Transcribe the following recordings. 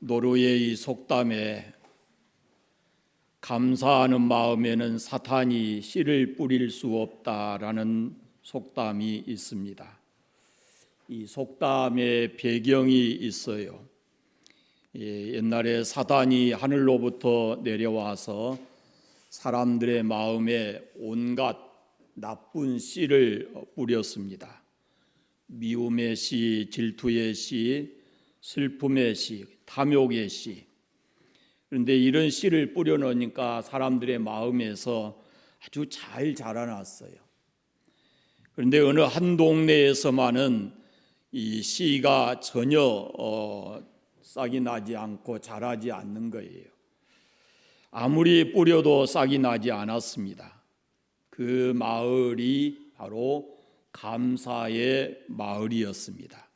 노르웨이 속담에 감사하는 마음에는 사탄이 씨를 뿌릴 수 없다라는 속담이 있습니다. 이 속담의 배경이 있어요. 옛날에 사탄이 하늘로부터 내려와서 사람들의 마음에 온갖 나쁜 씨를 뿌렸습니다. 미움의 씨, 질투의 씨, 슬픔의 씨, 탐욕의 씨. 그런데 이런 씨를 뿌려놓으니까 사람들의 마음에서 아주 잘 자라났어요. 그런데 어느 한 동네에서만은 이 씨가 전혀 싹이 나지 않고 자라지 않는 거예요. 아무리 뿌려도 싹이 나지 않았습니다. 그 마을이 바로 감사의 마을이었습니다.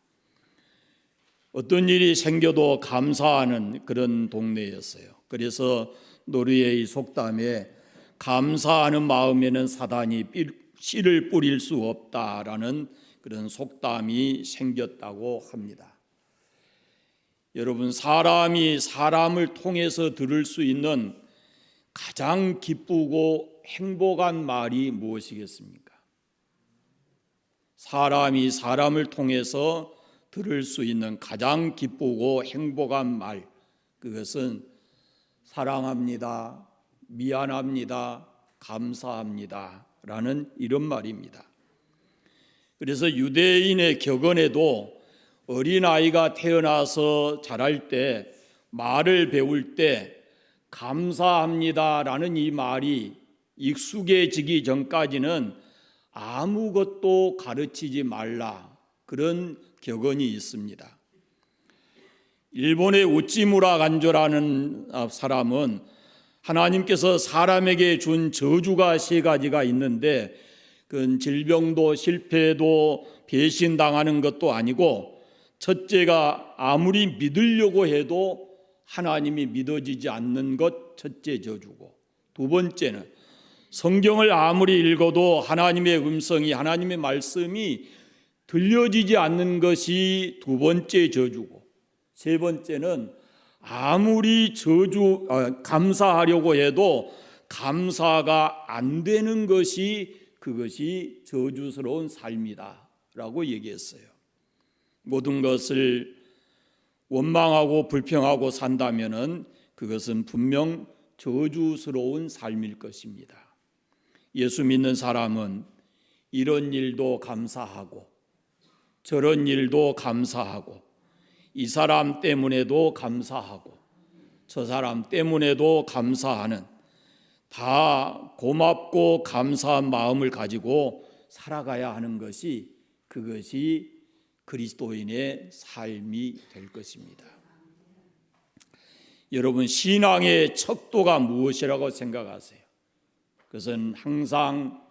어떤 일이 생겨도 감사하는 그런 동네였어요. 그래서 노르웨이 속담에 감사하는 마음에는 사탄이 씨를 뿌릴 수 없다라는 그런 속담이 생겼다고 합니다. 여러분, 사람이 사람을 통해서 들을 수 있는 가장 기쁘고 행복한 말이 무엇이겠습니까? 사람이 사람을 통해서 들을 수 있는 가장 기쁘고 행복한 말, 그것은 사랑합니다, 미안합니다, 감사합니다 라는 이런 말입니다. 그래서 유대인의 격언에도 어린아이가 태어나서 자랄 때 말을 배울 때 감사합니다라는 이 말이 익숙해지기 전까지는 아무것도 가르치지 말라, 그런 격언이 있습니다. 일본의 우찌무라 간조라는 사람은 하나님께서 사람에게 준 저주가 세 가지가 있는데 그건 질병도 실패도 배신당하는 것도 아니고, 첫째가 아무리 믿으려고 해도 하나님이 믿어지지 않는 것, 첫째 저주고, 두 번째는 성경을 아무리 읽어도 하나님의 음성이, 하나님의 말씀이 들려지지 않는 것이 두 번째 저주고, 세 번째는 아무리 감사하려고 해도 감사가 안 되는 것이, 그것이 저주스러운 삶이다 라고 얘기했어요. 모든 것을 원망하고 불평하고 산다면은 그것은 분명 저주스러운 삶일 것입니다. 예수 믿는 사람은 이런 일도 감사하고 저런 일도 감사하고 이 사람 때문에도 감사하고 저 사람 때문에도 감사하는, 다 고맙고 감사한 마음을 가지고 살아가야 하는 것이, 그것이 그리스도인의 삶이 될 것입니다. 여러분, 신앙의 척도가 무엇이라고 생각하세요? 그것은 항상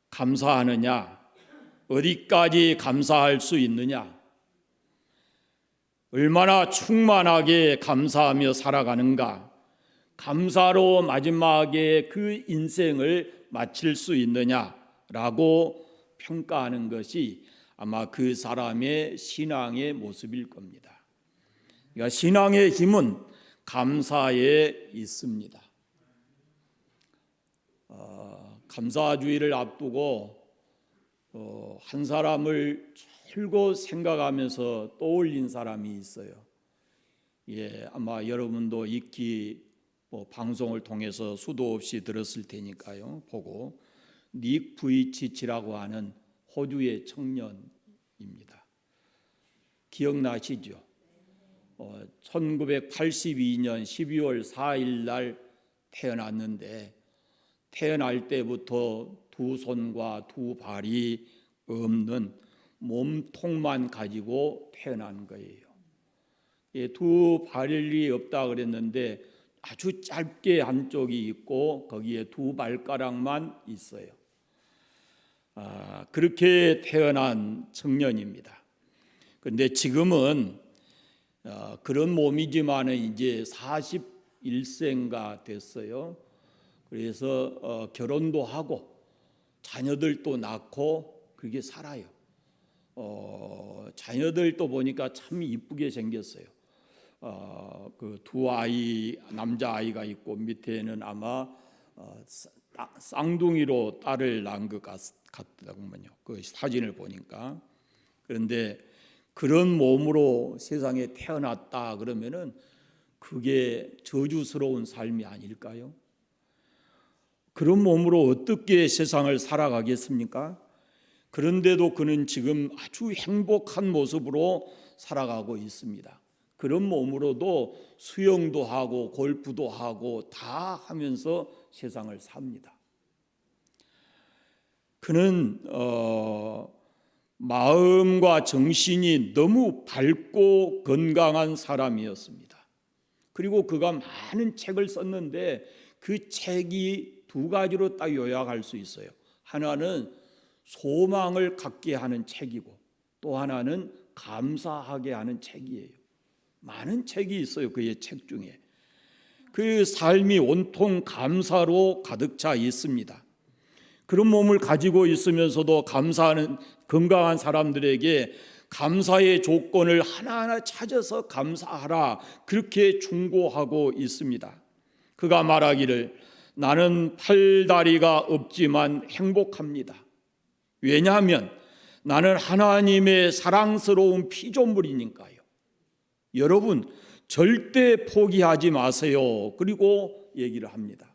감사하느냐, 어디까지 감사할 수 있느냐, 얼마나 충만하게 감사하며 살아가는가, 감사로 마지막에 그 인생을 마칠 수 있느냐라고 평가하는 것이 아마 그 사람의 신앙의 모습일 겁니다. 그러니까 신앙의 힘은 감사에 있습니다. 감사주의를 앞두고 한 사람을 줄곧 생각하면서 떠올린 사람이 있어요. 아마 여러분도 익히 방송을 통해서 수도 없이 들었을 테니까요. 보고, 닉 부이치치라고 하는 호주의 청년입니다. 기억나시죠? 1982년 12월 4일 날 태어났는데, 태어날 때부터 두 손과 두 발이 없는 몸통만 가지고 태어난 거예요. 두 발이 없다 그랬는데 아주 짧게 한쪽이 있고 거기에 두 발가락만 있어요. 그렇게 태어난 청년입니다. 그런데 지금은 그런 몸이지만은 이제 41세가 됐어요. 그래서 결혼도 하고 자녀들도 낳고 그렇게 살아요. 자녀들도 보니까 참 이쁘게 생겼어요. 그 두 아이, 남자 아이가 있고 밑에는 아마 쌍둥이로 딸을 낳은 것 같더군요. 그 사진을 보니까. 그런데 그런 몸으로 세상에 태어났다 그러면은 그게 저주스러운 삶이 아닐까요? 그런 몸으로 어떻게 세상을 살아가겠습니까? 그런데도 그는 지금 아주 행복한 모습으로 살아가고 있습니다. 그런 몸으로도 수영도 하고 골프도 하고 다 하면서 세상을 삽니다. 그는 마음과 정신이 너무 밝고 건강한 사람이었습니다. 그리고 그가 많은 책을 썼는데 그 책이 두 가지로 딱 요약할 수 있어요. 하나는 소망을 갖게 하는 책이고 또 하나는 감사하게 하는 책이에요. 많은 책이 있어요. 그의 책 중에. 그 삶이 온통 감사로 가득 차 있습니다. 그런 몸을 가지고 있으면서도 감사하는 건강한 사람들에게 감사의 조건을 하나하나 찾아서 감사하라 그렇게 충고하고 있습니다. 그가 말하기를 나는 팔다리가 없지만 행복합니다. 왜냐하면 나는 하나님의 사랑스러운 피조물이니까요. 여러분 절대 포기하지 마세요. 그리고 얘기를 합니다.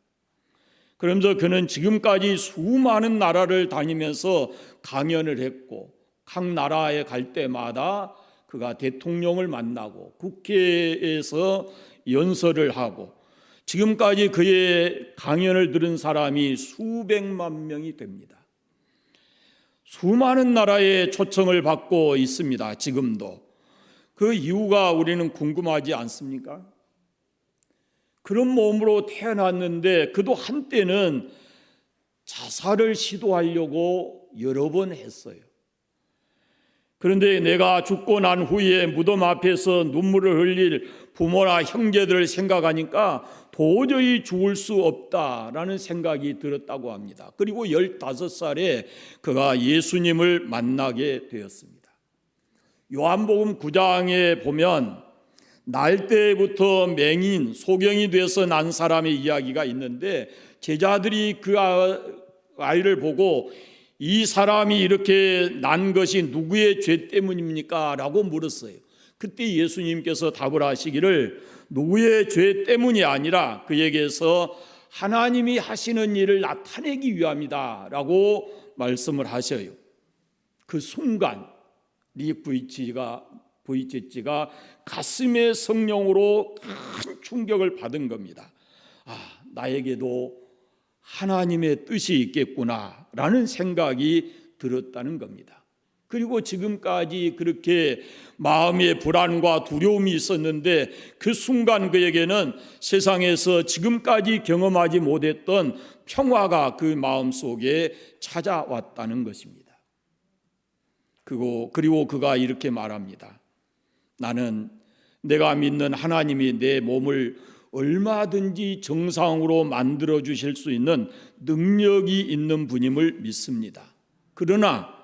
그러면서 그는 지금까지 수많은 나라를 다니면서 강연을 했고 각 나라에 갈 때마다 그가 대통령을 만나고 국회에서 연설을 하고 지금까지 그의 강연을 들은 사람이 수백만 명이 됩니다. 수많은 나라에 초청을 받고 있습니다. 지금도. 그 이유가 우리는 궁금하지 않습니까? 그런 몸으로 태어났는데 그도 한때는 자살을 시도하려고 여러 번 했어요. 그런데 내가 죽고 난 후에 무덤 앞에서 눈물을 흘릴 부모나 형제들을 생각하니까 도저히 죽을 수 없다라는 생각이 들었다고 합니다. 그리고 15살에 그가 예수님을 만나게 되었습니다. 요한복음 9장에 보면 날 때부터 맹인, 소경이 돼서 난 사람의 이야기가 있는데 제자들이 그 아이를 보고 이 사람이 이렇게 난 것이 누구의 죄 때문입니까? 라고 물었어요. 그때 예수님께서 답을 하시기를 누구의 죄 때문이 아니라 그에게서 하나님이 하시는 일을 나타내기 위함이다 라고 말씀을 하셔요. 그 순간 리 부이치치가 가슴의 성령으로 큰 충격을 받은 겁니다. 나에게도 하나님의 뜻이 있겠구나 라는 생각이 들었다는 겁니다. 그리고 지금까지 그렇게 마음의 불안과 두려움이 있었는데 그 순간 그에게는 세상에서 지금까지 경험하지 못했던 평화가 그 마음속에 찾아왔다는 것입니다. 그리고 그가 이렇게 말합니다. 나는 내가 믿는 하나님이 내 몸을 얼마든지 정상으로 만들어 주실 수 있는 능력이 있는 분임을 믿습니다. 그러나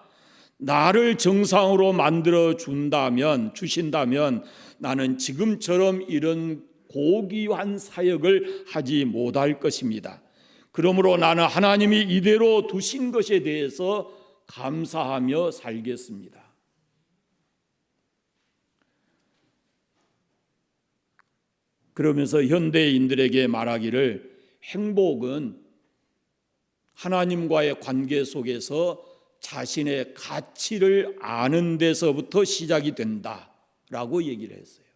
나를 정상으로 만들어 주신다면 나는 지금처럼 이런 고귀한 사역을 하지 못할 것입니다. 그러므로 나는 하나님이 이대로 두신 것에 대해서 감사하며 살겠습니다. 그러면서 현대인들에게 말하기를 행복은 하나님과의 관계 속에서 자신의 가치를 아는 데서부터 시작이 된다라고 얘기를 했어요.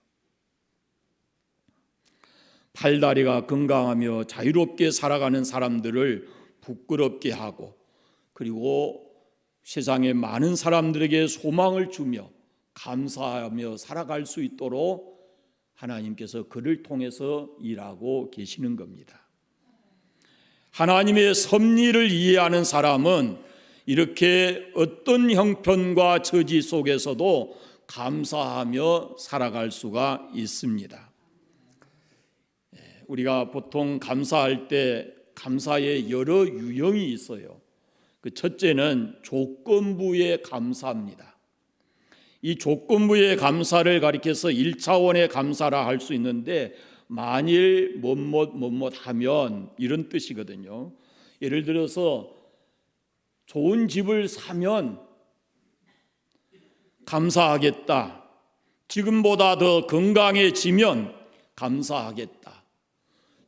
팔다리가 건강하며 자유롭게 살아가는 사람들을 부끄럽게 하고 그리고 세상의 많은 사람들에게 소망을 주며 감사하며 살아갈 수 있도록 하나님께서 그를 통해서 일하고 계시는 겁니다. 하나님의 섭리를 이해하는 사람은 이렇게 어떤 형편과 처지 속에서도 감사하며 살아갈 수가 있습니다. 우리가 보통 감사할 때 감사의 여러 유형이 있어요. 그 첫째는 조건부의 감사입니다. 이 조건부의 감사를 가리켜서 1차원의 감사라 할 수 있는데 만일 뭐뭐 하면 이런 뜻이거든요. 예를 들어서 좋은 집을 사면 감사하겠다. 지금보다 더 건강해지면 감사하겠다.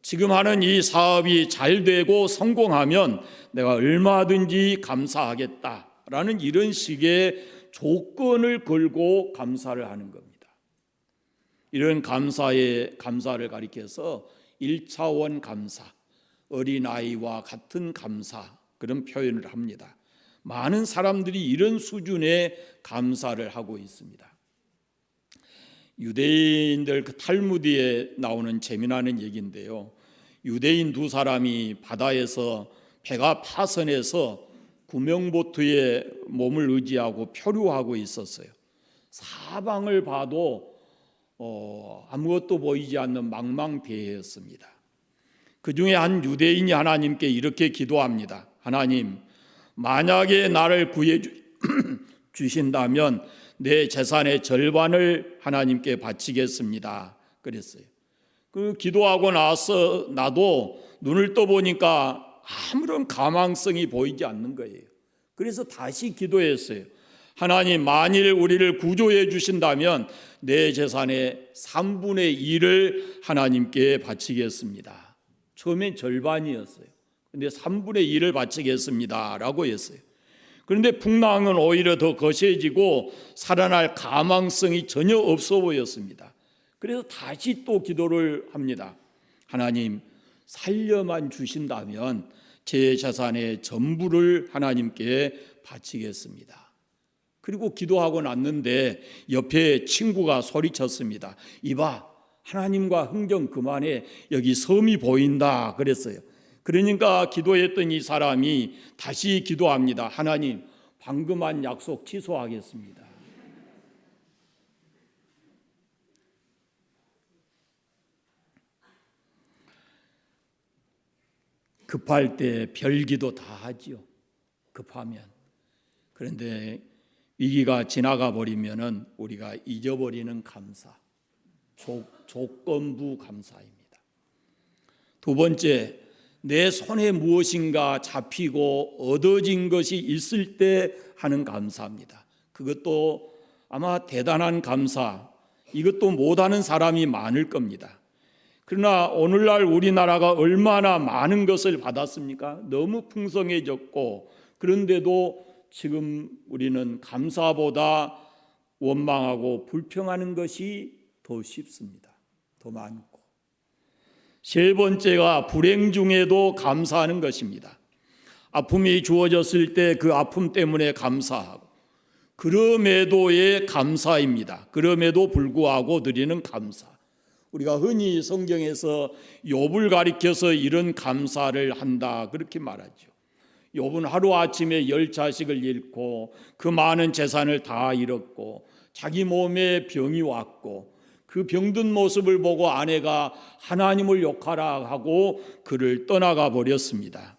지금 하는 이 사업이 잘 되고 성공하면 내가 얼마든지 감사하겠다라는 이런 식의 조건을 걸고 감사를 하는 겁니다. 이런 감사를 가리켜서 1차원 감사, 어린아이와 같은 감사 그런 표현을 합니다. 많은 사람들이 이런 수준의 감사를 하고 있습니다. 유대인들 그 탈무드에 나오는 재미나는 얘기인데요. 유대인 두 사람이 바다에서 배가 파선해서 구명보트에 몸을 의지하고漂流하고 있었어요. 사방을 봐도 아무것도 보이지 않는 망망대해였습니다. 그 중에 한 유대인이 하나님께 이렇게 기도합니다. 하나님, 만약에 나를 구해 주신다면 내 재산의 절반을 하나님께 바치겠습니다. 그랬어요. 그 기도하고 나서 나도 눈을 떠보니까 아무런 가망성이 보이지 않는 거예요. 그래서 다시 기도했어요. 하나님, 만일 우리를 구조해 주신다면 내 재산의 3분의 1을 하나님께 바치겠습니다. 처음엔 절반이었어요. 근데 3분의 1을 바치겠습니다 라고 했어요. 그런데 풍랑은 오히려 더 거세지고 살아날 가망성이 전혀 없어 보였습니다. 그래서 다시 또 기도를 합니다. 하나님, 살려만 주신다면 제 재산의 전부를 하나님께 바치겠습니다. 그리고 기도하고 났는데 옆에 친구가 소리쳤습니다. 이봐, 하나님과 흥정 그만해. 여기 섬이 보인다 그랬어요. 그러니까 기도했던 이 사람이 다시 기도합니다. 하나님, 방금 한 약속 취소하겠습니다. 급할 때 별기도 다 하지요. 급하면. 그런데 위기가 지나가 버리면은 우리가 잊어버리는 감사, 조건부 감사입니다. 두 번째, 내 손에 무엇인가 잡히고 얻어진 것이 있을 때 하는 감사입니다. 그것도 아마 대단한 감사, 이것도 못하는 사람이 많을 겁니다. 그러나 오늘날 우리나라가 얼마나 많은 것을 받았습니까? 너무 풍성해졌고, 그런데도 지금 우리는 감사보다 원망하고 불평하는 것이 더 쉽습니다. 더 많고. 세 번째가 불행 중에도 감사하는 것입니다. 아픔이 주어졌을 때 그 아픔 때문에 감사하고, 그럼에도의 감사입니다. 그럼에도 불구하고 드리는 감사. 우리가 흔히 성경에서 욥을 가리켜서 이런 감사를 한다 그렇게 말하죠. 욥은 하루아침에 10자식을 잃고 그 많은 재산을 다 잃었고 자기 몸에 병이 왔고 그 병든 모습을 보고 아내가 하나님을 욕하라 하고 그를 떠나가 버렸습니다.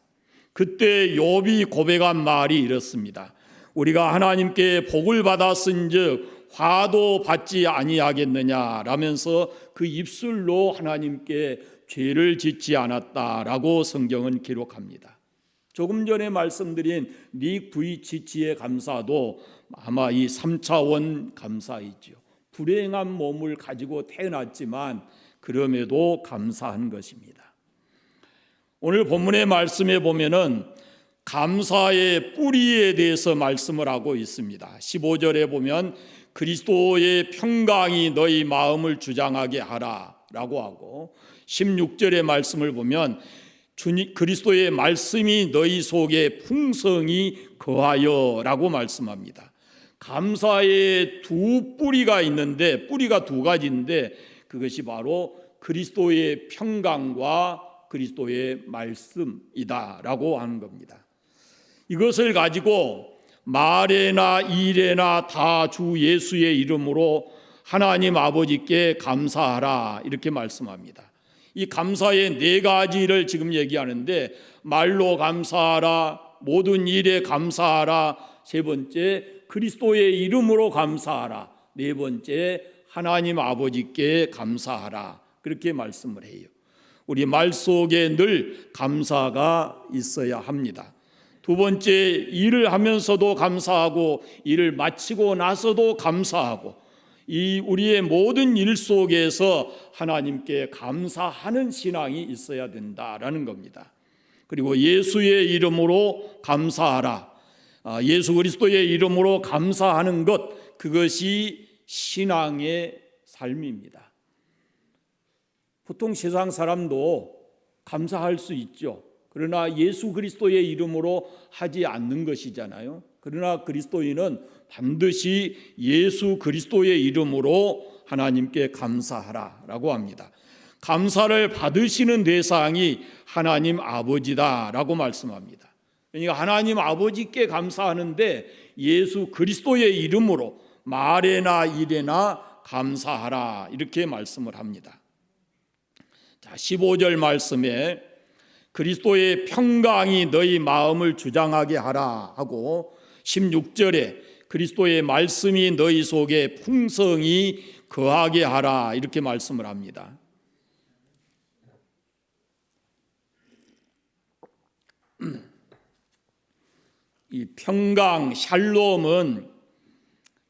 그때 욥이 고백한 말이 이렇습니다. 우리가 하나님께 복을 받았은즉 화도 받지 아니하겠느냐라면서 그 입술로 하나님께 죄를 짓지 않았다라고 성경은 기록합니다. 조금 전에 말씀드린 닉부이치치의 감사도 아마 이 3차원 감사이죠. 불행한 몸을 가지고 태어났지만 그럼에도 감사한 것입니다. 오늘 본문의 말씀에 보면은 감사의 뿌리에 대해서 말씀을 하고 있습니다. 15절에 보면 그리스도의 평강이 너희 마음을 주장하게 하라 라고 하고 16절의 말씀을 보면 그리스도의 말씀이 너희 속에 풍성히 거하여 라고 말씀합니다. 감사의 두 뿌리가 있는데 뿌리가 두 가지인데 그것이 바로 그리스도의 평강과 그리스도의 말씀이다 라고 하는 겁니다. 이것을 가지고 말에나 일에나 다 주 예수의 이름으로 하나님 아버지께 감사하라 이렇게 말씀합니다. 이 감사의 네 가지를 지금 얘기하는데 말로 감사하라, 모든 일에 감사하라, 세 번째 그리스도의 이름으로 감사하라. 네 번째, 하나님 아버지께 감사하라. 그렇게 말씀을 해요. 우리 말 속에 늘 감사가 있어야 합니다. 두 번째, 일을 하면서도 감사하고 일을 마치고 나서도 감사하고 이 우리의 모든 일 속에서 하나님께 감사하는 신앙이 있어야 된다라는 겁니다. 그리고 예수의 이름으로 감사하라. 예수 그리스도의 이름으로 감사하는 것, 그것이 신앙의 삶입니다. 보통 세상 사람도 감사할 수 있죠. 그러나 예수 그리스도의 이름으로 하지 않는 것이잖아요. 그러나 그리스도인은 반드시 예수 그리스도의 이름으로 하나님께 감사하라라고 합니다. 감사를 받으시는 대상이 하나님 아버지다라고 말씀합니다. 그러니까 하나님 아버지께 감사하는데 예수 그리스도의 이름으로 말에나 일에나 감사하라, 이렇게 말씀을 합니다. 자, 15절 말씀에 그리스도의 평강이 너희 마음을 주장하게 하라 하고 16절에 그리스도의 말씀이 너희 속에 풍성히 거하게 하라, 이렇게 말씀을 합니다. 이 평강, 샬롬은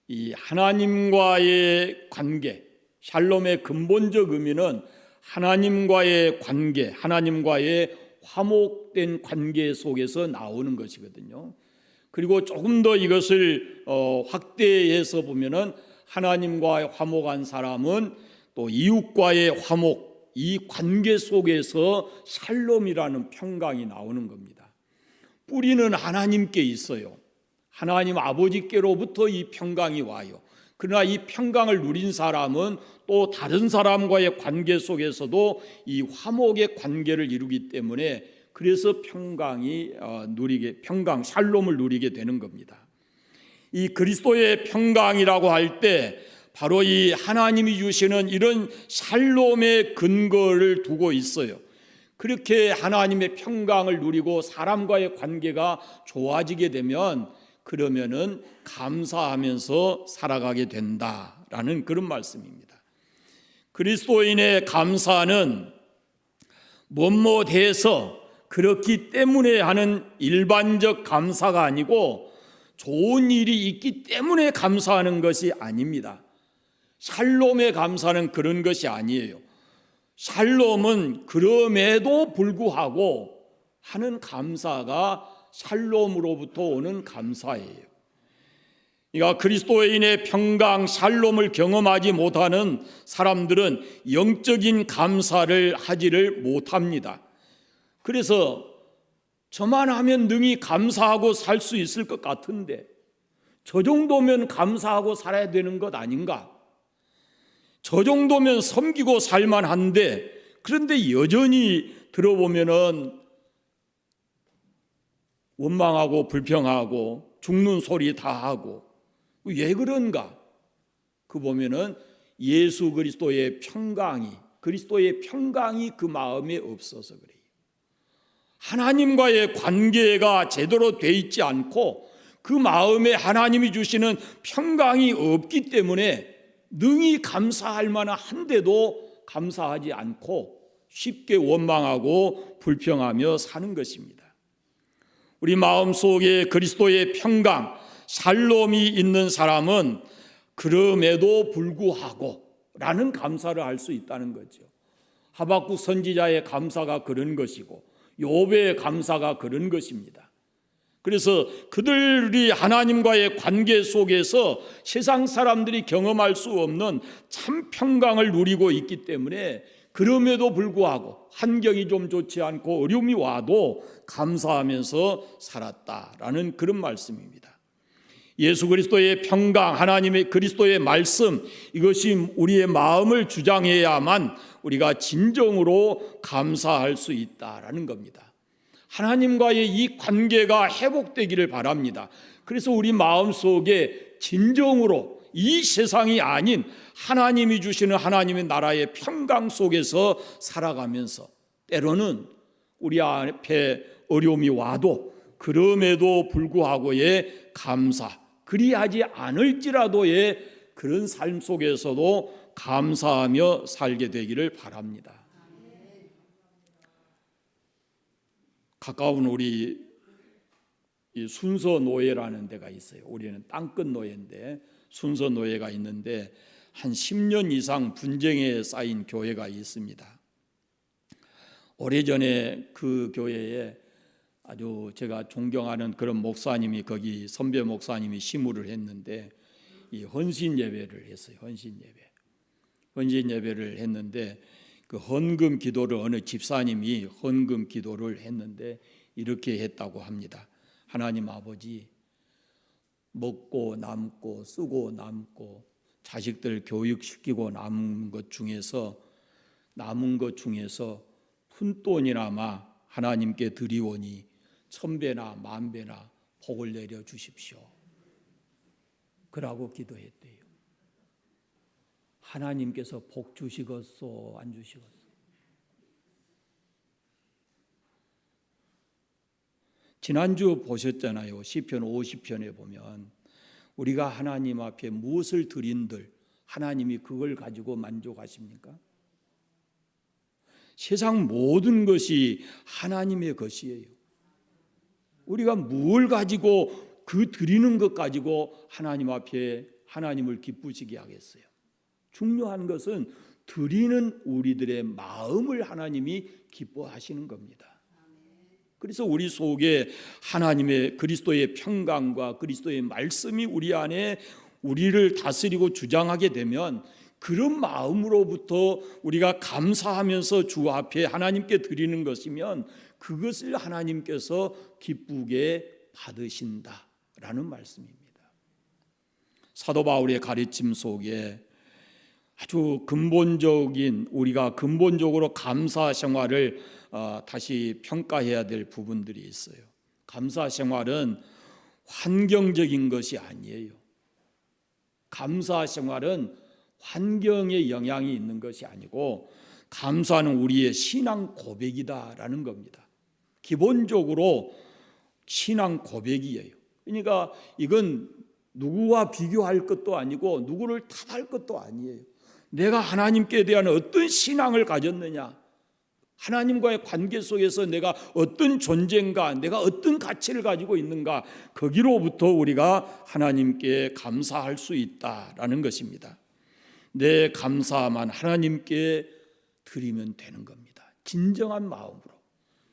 이 하나님과의 관계, 샬롬의 근본적 의미는 하나님과의 관계, 하나님과의 화목된 관계 속에서 나오는 것이거든요. 그리고 조금 더 이것을 확대해서 보면은 하나님과의 화목한 사람은 또 이웃과의 화목, 이 관계 속에서 샬롬이라는 평강이 나오는 겁니다. 뿌리는 하나님께 있어요. 하나님 아버지께로부터 이 평강이 와요. 그러나 이 평강을 누린 사람은 또 다른 사람과의 관계 속에서도 이 화목의 관계를 이루기 때문에 그래서 평강, 샬롬을 누리게 되는 겁니다. 이 그리스도의 평강이라고 할 때 바로 이 하나님이 주시는 이런 샬롬의 근거를 두고 있어요. 그렇게 하나님의 평강을 누리고 사람과의 관계가 좋아지게 되면 그러면은 감사하면서 살아가게 된다라는 그런 말씀입니다. 그리스도인의 감사는 뭐뭐해서 그렇기 때문에 하는 일반적 감사가 아니고 좋은 일이 있기 때문에 감사하는 것이 아닙니다. 샬롬의 감사는 그런 것이 아니에요. 샬롬은 그럼에도 불구하고 하는 감사가 샬롬으로부터 오는 감사예요. 그러니까 그리스도인의 평강, 샬롬을 경험하지 못하는 사람들은 영적인 감사를 하지를 못합니다. 그래서 저만 하면 능히 감사하고 살 수 있을 것 같은데 저 정도면 감사하고 살아야 되는 것 아닌가? 저 정도면 섬기고 살만한데 그런데 여전히 들어보면은 원망하고 불평하고 죽는 소리 다 하고 왜 그런가? 그 보면은 예수 그리스도의 평강이 그 마음에 없어서 그래요. 하나님과의 관계가 제대로 돼 있지 않고 그 마음에 하나님이 주시는 평강이 없기 때문에 능히 감사할 만한데도 감사하지 않고 쉽게 원망하고 불평하며 사는 것입니다. 우리 마음속에 그리스도의 평강, 샬롬이 있는 사람은 그럼에도 불구하고 라는 감사를 할 수 있다는 거죠. 하박국 선지자의 감사가 그런 것이고 욥의 감사가 그런 것입니다. 그래서 그들이 하나님과의 관계 속에서 세상 사람들이 경험할 수 없는 참 평강을 누리고 있기 때문에 그럼에도 불구하고 환경이 좀 좋지 않고 어려움이 와도 감사하면서 살았다라는 그런 말씀입니다. 예수 그리스도의 평강, 하나님의 그리스도의 말씀, 이것이 우리의 마음을 주장해야만 우리가 진정으로 감사할 수 있다라는 겁니다. 하나님과의 이 관계가 회복되기를 바랍니다. 그래서 우리 마음속에 진정으로 이 세상이 아닌 하나님이 주시는 하나님의 나라의 평강 속에서 살아가면서 때로는 우리 앞에 어려움이 와도 그럼에도 불구하고의 감사, 그리하지 않을지라도의 그런 삶 속에서도 감사하며 살게 되기를 바랍니다. 가까운 우리 이 순서 노예라는 데가 있어요. 우리는 땅끝 노예인데 순서 노예가 있는데 한 10년 이상 분쟁에 쌓인 교회가 있습니다. 오래전에 그 교회에 아주 제가 존경하는 그런 목사님이 거기 선배 목사님이 시무를 했는데 이 헌신 예배를 했어요. 헌신 예배를 했는데 그 헌금 기도를 어느 집사님이 헌금 기도를 했는데 이렇게 했다고 합니다. 하나님 아버지, 먹고 남고 쓰고 남고 자식들 교육시키고 남은 것 중에서 푼돈이나마 하나님께 드리오니 1000배나 10,000배나 복을 내려 주십시오. 그러고 기도했대요. 하나님께서 복 주시겠소 안 주시겠소? 지난주 보셨잖아요. 시편 50편에 보면 우리가 하나님 앞에 무엇을 드린들 하나님이 그걸 가지고 만족하십니까? 세상 모든 것이 하나님의 것이에요. 우리가 뭘 가지고 그 드리는 것 가지고 하나님 앞에 하나님을 기쁘시게 하겠어요? 중요한 것은 드리는 우리들의 마음을 하나님이 기뻐하시는 겁니다. 그래서 우리 속에 하나님의 그리스도의 평강과 그리스도의 말씀이 우리 안에 우리를 다스리고 주장하게 되면 그런 마음으로부터 우리가 감사하면서 주 앞에 하나님께 드리는 것이면 그것을 하나님께서 기쁘게 받으신다라는 말씀입니다. 사도 바울의 가르침 속에 아주 근본적인 우리가 근본적으로 감사 생활을 다시 평가해야 될 부분들이 있어요. 감사 생활은 환경적인 것이 아니에요. 감사 생활은 환경에 영향이 있는 것이 아니고 감사는 우리의 신앙 고백이다라는 겁니다. 기본적으로 신앙 고백이에요. 그러니까 이건 누구와 비교할 것도 아니고 누구를 탓할 것도 아니에요. 내가 하나님께 대한 어떤 신앙을 가졌느냐, 하나님과의 관계 속에서 내가 어떤 존재인가, 내가 어떤 가치를 가지고 있는가, 거기로부터 우리가 하나님께 감사할 수 있다라는 것입니다. 내 감사만 하나님께 드리면 되는 겁니다. 진정한 마음으로.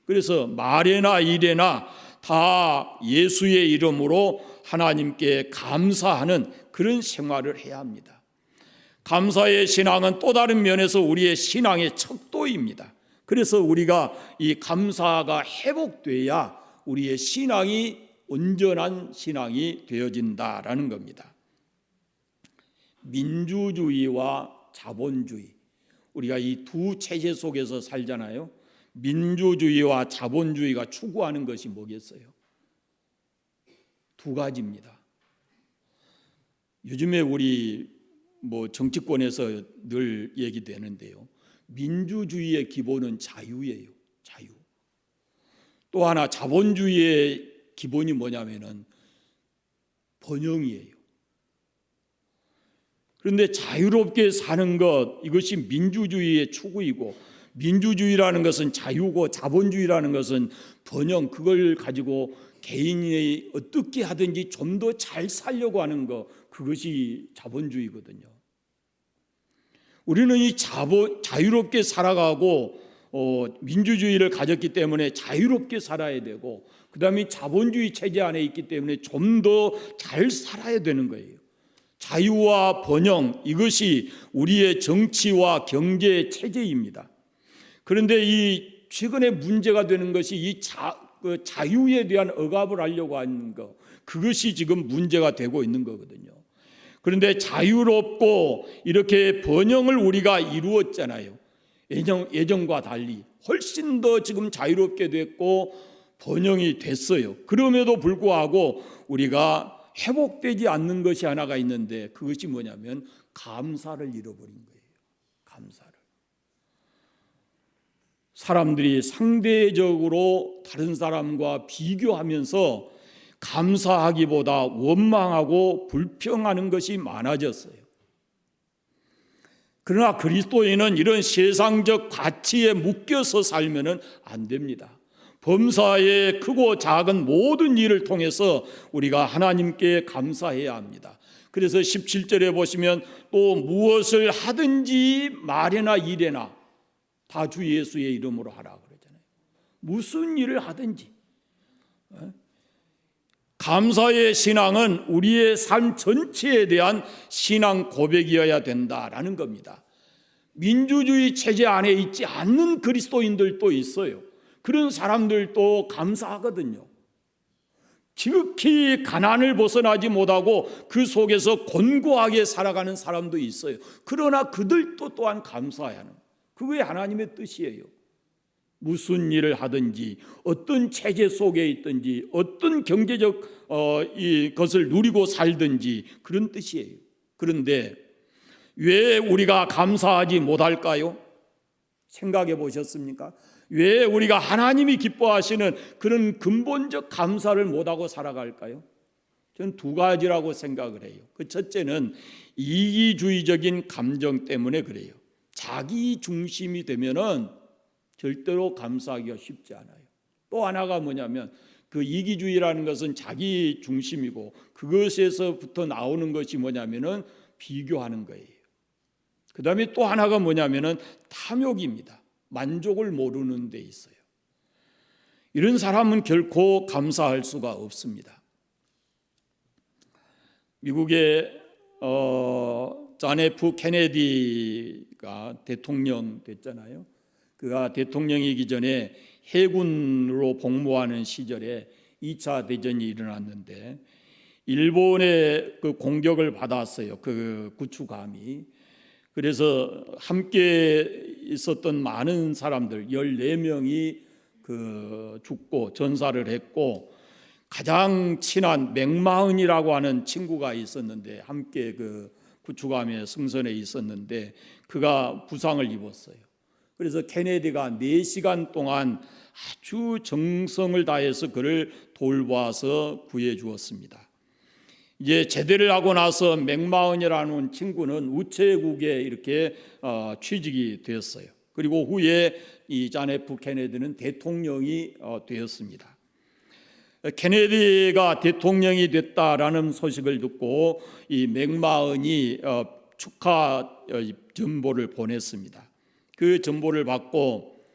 그래서 말에나 일에나 다 예수의 이름으로 하나님께 감사하는 그런 생활을 해야 합니다. 감사의 신앙은 또 다른 면에서 우리의 신앙의 척도입니다. 그래서 우리가 이 감사가 회복돼야 우리의 신앙이 온전한 신앙이 되어진다라는 겁니다. 민주주의와 자본주의, 우리가 이 두 체제 속에서 살잖아요. 민주주의와 자본주의가 추구하는 것이 뭐겠어요? 두 가지입니다. 요즘에 우리 정치권에서 늘 얘기되는데요. 민주주의의 기본은 자유예요. 자유. 또 하나 자본주의의 기본이 뭐냐면은 번영이에요. 그런데 자유롭게 사는 것, 이것이 민주주의의 추구이고, 민주주의라는 것은 자유고 자본주의라는 것은 번영, 그걸 가지고 개인이 어떻게 하든지 좀 더 잘 살려고 하는 것, 그것이 자본주의거든요. 우리는 이 자유롭게 살아가고 민주주의를 가졌기 때문에 자유롭게 살아야 되고, 그 다음에 자본주의 체제 안에 있기 때문에 좀 더 잘 살아야 되는 거예요. 자유와 번영, 이것이 우리의 정치와 경제 체제입니다. 그런데 이 최근에 문제가 되는 것이 이 자유에 대한 억압을 하려고 하는 것, 그것이 지금 문제가 되고 있는 거거든요. 그런데 자유롭고 이렇게 번영을 우리가 이루었잖아요. 예전과 달리 훨씬 더 지금 자유롭게 됐고 번영이 됐어요. 그럼에도 불구하고 우리가 회복되지 않는 것이 하나가 있는데, 그것이 뭐냐면 감사를 잃어버린 거예요. 감사를. 사람들이 상대적으로 다른 사람과 비교하면서 감사하기보다 원망하고 불평하는 것이 많아졌어요. 그러나 그리스도인은 이런 세상적 가치에 묶여서 살면 안 됩니다. 범사의 크고 작은 모든 일을 통해서 우리가 하나님께 감사해야 합니다. 그래서 17절에 보시면 또 무엇을 하든지 말이나 일에나 다 주 예수의 이름으로 하라 그러잖아요. 무슨 일을 하든지. 감사의 신앙은 우리의 삶 전체에 대한 신앙 고백이어야 된다라는 겁니다. 민주주의 체제 안에 있지 않는 그리스도인들도 있어요. 그런 사람들도 감사하거든요. 지극히 가난을 벗어나지 못하고 그 속에서 곤고하게 살아가는 사람도 있어요. 그러나 그들도 또한 감사해야 하는, 그게 하나님의 뜻이에요. 무슨 일을 하든지 어떤 체제 속에 있든지 어떤 경제적 것을 누리고 살든지 그런 뜻이에요. 그런데 왜 우리가 감사하지 못할까요? 생각해 보셨습니까? 왜 우리가 하나님이 기뻐하시는 그런 근본적 감사를 못하고 살아갈까요? 저는 두 가지라고 생각을 해요. 그 첫째는 이기주의적인 감정 때문에 그래요. 자기 중심이 되면은 절대로 감사하기가 쉽지 않아요. 또 하나가 뭐냐면 그 이기주의라는 것은 자기 중심이고 그것에서부터 나오는 것이 뭐냐면은 비교하는 거예요. 그 다음에 또 하나가 뭐냐면은 탐욕입니다. 만족을 모르는 데 있어요. 이런 사람은 결코 감사할 수가 없습니다. 미국의 존 F 케네디가 대통령 됐잖아요. 그가 대통령이기 전에 해군으로 복무하는 시절에 2차 대전이 일어났는데 일본의 그 공격을 받았어요. 그 구축함이. 그래서 함께 있었던 많은 사람들 14명이 그 죽고 전사를 했고 가장 친한 맥마흔이라고 하는 친구가 있었는데 함께 그 구축함의 승선에 있었는데 그가 부상을 입었어요. 그래서 케네디가 4시간 동안 아주 정성을 다해서 그를 돌봐서 구해 주었습니다. 이제 제대를 하고 나서 맥마흔이라는 친구는 우체국에 이렇게 취직이 되었어요. 그리고 후에 이 존 F 케네디는 대통령이 되었습니다. 케네디가 대통령이 됐다라는 소식을 듣고 이 맥마흔이 축하 전보를 보냈습니다. 그 전보를 받고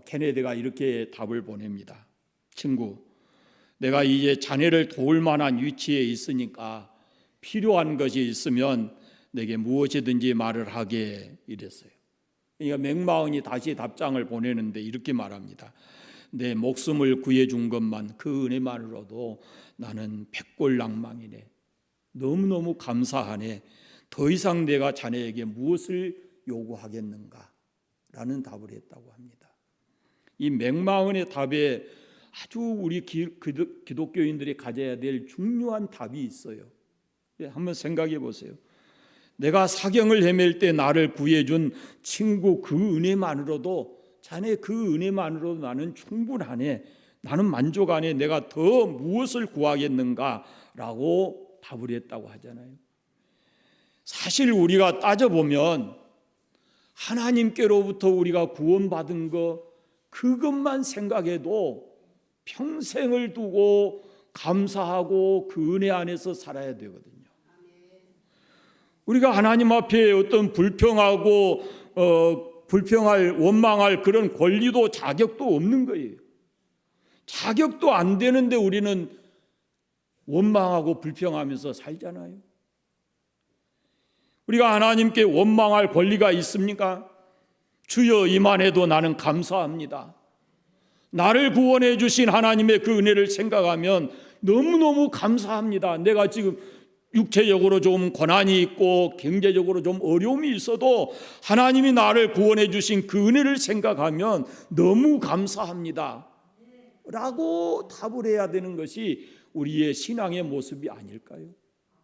케네디가 이렇게 답을 보냅니다. 친구, 내가 이제 자네를 도울 만한 위치에 있으니까 필요한 것이 있으면 내게 무엇이든지 말을 하게 이랬어요. 그러니까 맥마흔이 다시 답장을 보내는데 이렇게 말합니다. 내 목숨을 구해준 것만 그 은혜만으로도 나는 백골낭망이네. 너무너무 감사하네. 더 이상 내가 자네에게 무엇을 요구하겠는가? 라는 답을 했다고 합니다. 이 맥마흔의 답에 아주 우리 기독교인들이 가져야 될 중요한 답이 있어요. 한번 생각해 보세요. 내가 사경을 헤맬 때 나를 구해준 친구 그 은혜만으로도 자네 그 은혜만으로도 나는 충분하네. 나는 만족하네. 내가 더 무엇을 구하겠는가라고 답을 했다고 하잖아요. 사실 우리가 따져보면 하나님께로부터 우리가 구원받은 것 그것만 생각해도 평생을 두고 감사하고 그 은혜 안에서 살아야 되거든요. 우리가 하나님 앞에 어떤 불평하고 불평할 원망할 그런 권리도 자격도 없는 거예요. 자격도 안 되는데 우리는 원망하고 불평하면서 살잖아요. 우리가 하나님께 원망할 권리가 있습니까? 주여 이만해도 나는 감사합니다. 나를 구원해 주신 하나님의 그 은혜를 생각하면 너무너무 감사합니다. 내가 지금 육체적으로 좀 고난이 있고 경제적으로 좀 어려움이 있어도 하나님이 나를 구원해 주신 그 은혜를 생각하면 너무 감사합니다 라고 답을 해야 되는 것이 우리의 신앙의 모습이 아닐까요?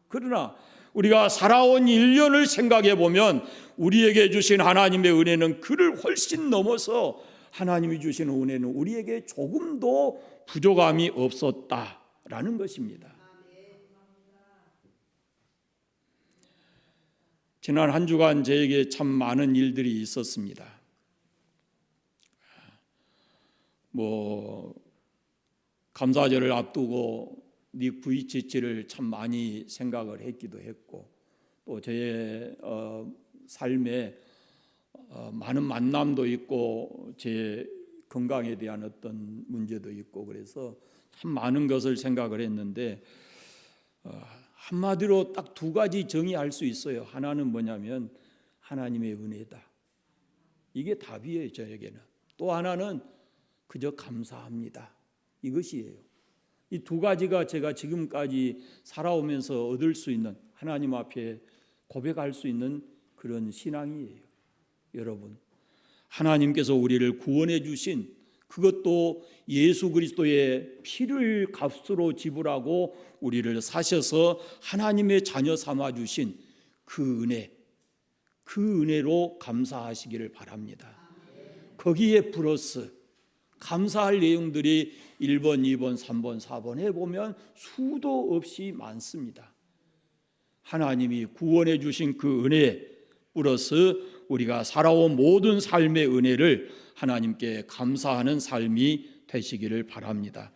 그러나 우리가 살아온 1년을 생각해 보면 우리에게 주신 하나님의 은혜는 그를 훨씬 넘어서 하나님이 주시는 은혜는 우리에게 조금도 부족함이 없었다라는 있다라는 것입니다. 지난 한 주간 저에게 참 많은 일들이 있었습니다. 감사절을 앞두고 닉 부이치치를 참 많이 생각을 했기도 했고, 또 저의 삶에 많은 만남도 있고 제 건강에 대한 어떤 문제도 있고, 그래서 참 많은 것을 생각을 했는데 한마디로 딱 두 가지 정의할 수 있어요. 하나는 뭐냐면 하나님의 은혜다. 이게 답이에요, 저에게는. 또 하나는 그저 감사합니다. 이것이에요. 이 두 가지가 제가 지금까지 살아오면서 얻을 수 있는, 하나님 앞에 고백할 수 있는 그런 신앙이에요. 여러분, 하나님께서 우리를 구원해 주신, 그것도 예수 그리스도의 피를 값으로 지불하고 우리를 사셔서 하나님의 자녀 삼아 주신 그 은혜, 그 은혜로 감사하시기를 바랍니다. 거기에 플러스 감사할 내용들이 1번, 2번, 3번, 4번 해보면 수도 없이 많습니다. 하나님이 구원해 주신 그 은혜 플러스 우리가 살아온 모든 삶의 은혜를 하나님께 감사하는 삶이 되시기를 바랍니다.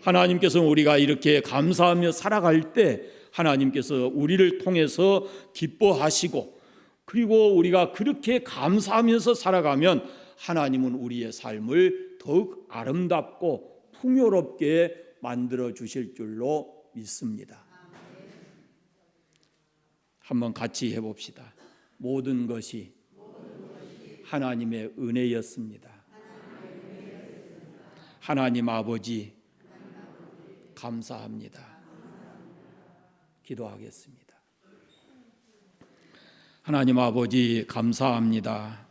하나님께서는 우리가 이렇게 감사하며 살아갈 때 하나님께서 우리를 통해서 기뻐하시고, 그리고 우리가 그렇게 감사하면서 살아가면 하나님은 우리의 삶을 더욱 아름답고 풍요롭게 만들어 주실 줄로 믿습니다. 한번 같이 해봅시다. 모든 것이 하나님의 은혜였습니다. 하나님 아버지 감사합니다. 기도하겠습니다. 하나님 아버지 감사합니다.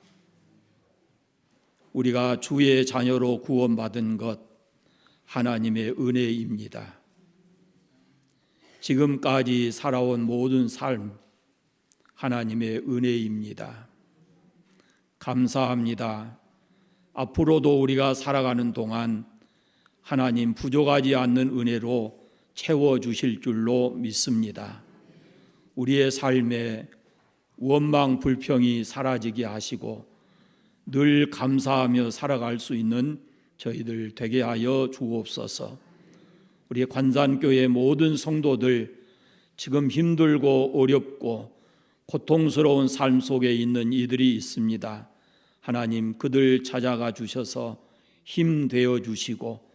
우리가 주의 자녀로 구원받은 것 하나님의 은혜입니다. 지금까지 살아온 모든 삶 하나님의 은혜입니다. 감사합니다. 앞으로도 우리가 살아가는 동안 하나님 부족하지 않는 은혜로 채워주실 줄로 믿습니다. 우리의 삶에 원망 불평이 사라지게 하시고 늘 감사하며 살아갈 수 있는 저희들 되게 하여 주옵소서. 우리 관산교회 모든 성도들 지금 힘들고 어렵고 고통스러운 삶 속에 있는 이들이 있습니다. 하나님 그들 찾아가 주셔서 힘 되어 주시고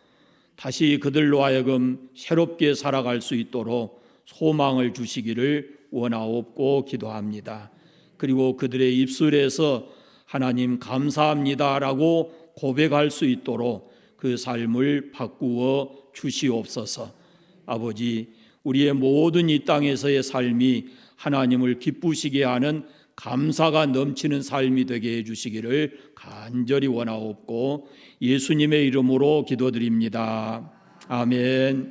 다시 그들로 하여금 새롭게 살아갈 수 있도록 소망을 주시기를 원하옵고 기도합니다. 그리고 그들의 입술에서 하나님 감사합니다라고 고백할 수 있도록 그 삶을 바꾸어 주시옵소서. 아버지, 우리의 모든 이 땅에서의 삶이 하나님을 기쁘시게 하는 감사가 넘치는 삶이 되게 해주시기를 간절히 원하옵고 예수님의 이름으로 기도드립니다. 아멘.